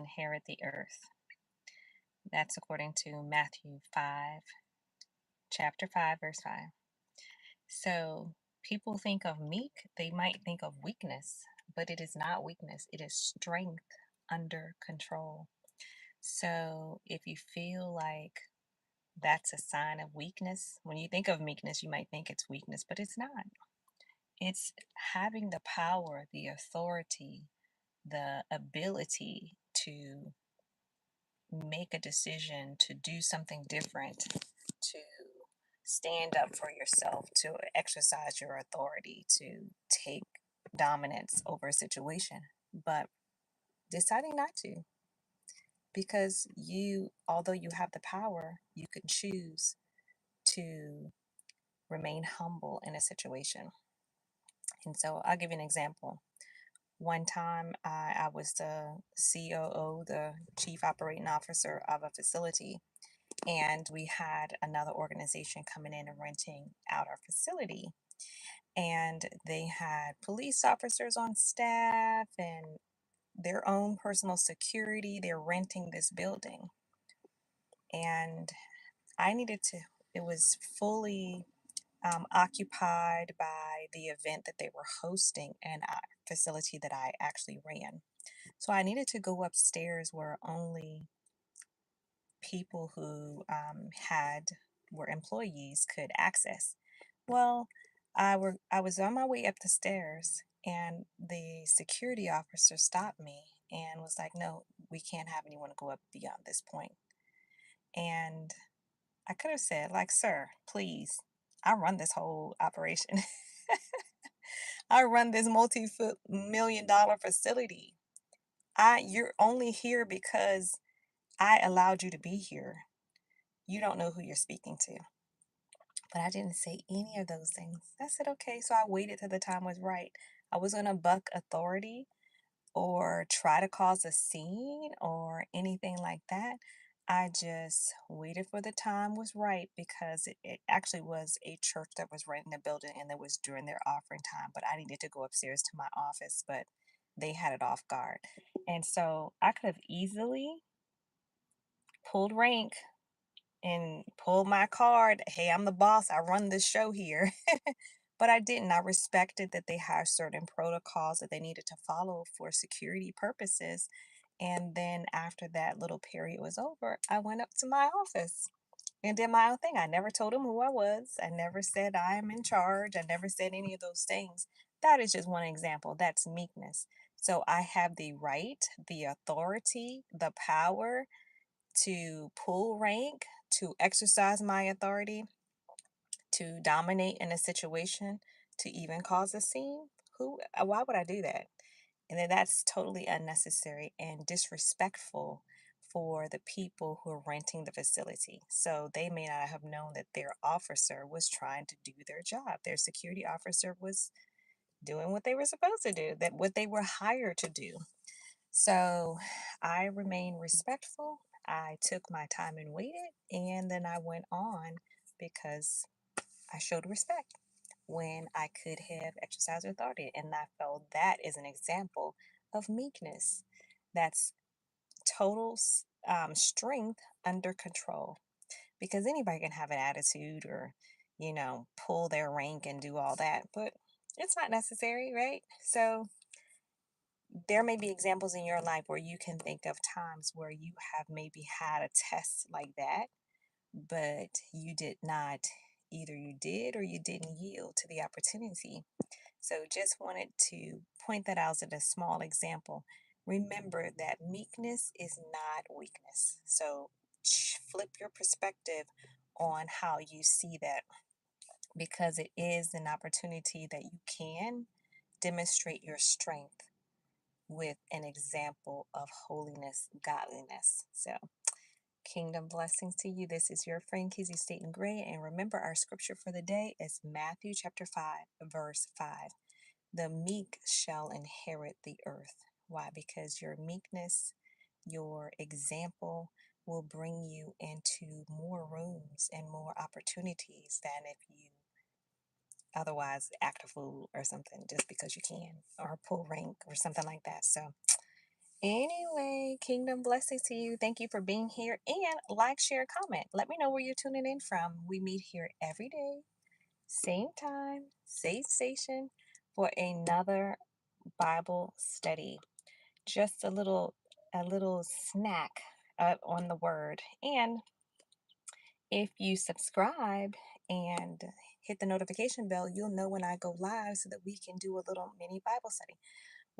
inherit the earth. That's according to Matthew 5, chapter 5, verse 5. So people think of meek, they might think of weakness, but it is not weakness, it is strength under control. So if you feel like that's a sign of weakness, when you think of meekness, you might think it's weakness, but it's not. It's having the power, the authority, the ability to make a decision, to do something different, to stand up for yourself, to exercise your authority, to take dominance over a situation, but deciding not to, because although you have the power, you can choose to remain humble in a situation. And so I'll give you an example. One time I was the COO, the chief operating officer of a facility, and we had another organization coming in and renting out our facility. And they had police officers on staff and their own personal security. They're renting this building. And I needed to, it was fully occupied by the event that they were hosting in a facility that I actually ran. So I needed to go upstairs where only people who were employees could access. Well, I was on my way up the stairs, and the security officer stopped me and was like, "No, we can't have anyone go up beyond this point." And I could have said, like, "Sir, please, I run this whole operation. I run this multi-foot million-dollar facility. You're only here because I allowed you to be here. You don't know who you're speaking to." But I didn't say any of those things. I said, okay, so I waited till the time was right. I was going to buck authority or try to cause a scene or anything like that. I just waited for the time was right because it actually was a church that was renting the building and it was during their offering time. But I needed to go upstairs to my office, but they had it off guard. And so I could have easily pulled rank and pulled my card. Hey, I'm the boss. I run this show here. But I didn't. I respected that they had certain protocols that they needed to follow for security purposes. And then after that little period was over, I went up to my office and did my own thing. I never told them who I was. I never said I am in charge. I never said any of those things. That is just one example. That's meekness. So I have the right, the authority, the power to pull rank, to exercise my authority, to dominate in a situation, to even cause a scene. Why would I do that? And then that's totally unnecessary and disrespectful for the people who are renting the facility. So they may not have known that their officer was trying to do their job. Their security officer was doing what they were supposed to do, that what they were hired to do. So I remained respectful. I took my time and waited, and then I went on because I showed respect when I could have exercised authority. And I felt that is an example of meekness. That's total strength under control. Because anybody can have an attitude or, pull their rank and do all that, but it's not necessary, right? So there may be examples in your life where you can think of times where you have maybe had a test like that, but you did not, either you did or you didn't yield to the opportunity. So just wanted to point that out as a small example. Remember that meekness is not weakness. So flip your perspective on how you see that, because it is an opportunity that you can demonstrate your strength with an example of holiness, godliness. So, kingdom blessings to you. This is your friend Kizzy, Staten Gray. And remember, our scripture for the day is Matthew chapter 5, verse 5. The meek shall inherit the earth. Why? Because your meekness, your example will bring you into more rooms and more opportunities than if you otherwise act a fool or something just because you can, or pull rank or something like that. So Anyway, kingdom blessings to you. Thank you for being here and like, share, comment. Let me know where you're tuning in from. We meet here every day, same time, same station for another Bible study. Just a little snack on the word. And if you subscribe and hit the notification bell, you'll know when I go live so that we can do a little mini Bible study.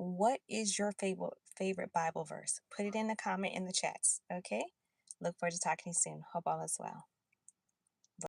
What is your favorite Bible verse? Put it in the comment in the chats, okay? Look forward to talking to you soon. Hope all is well.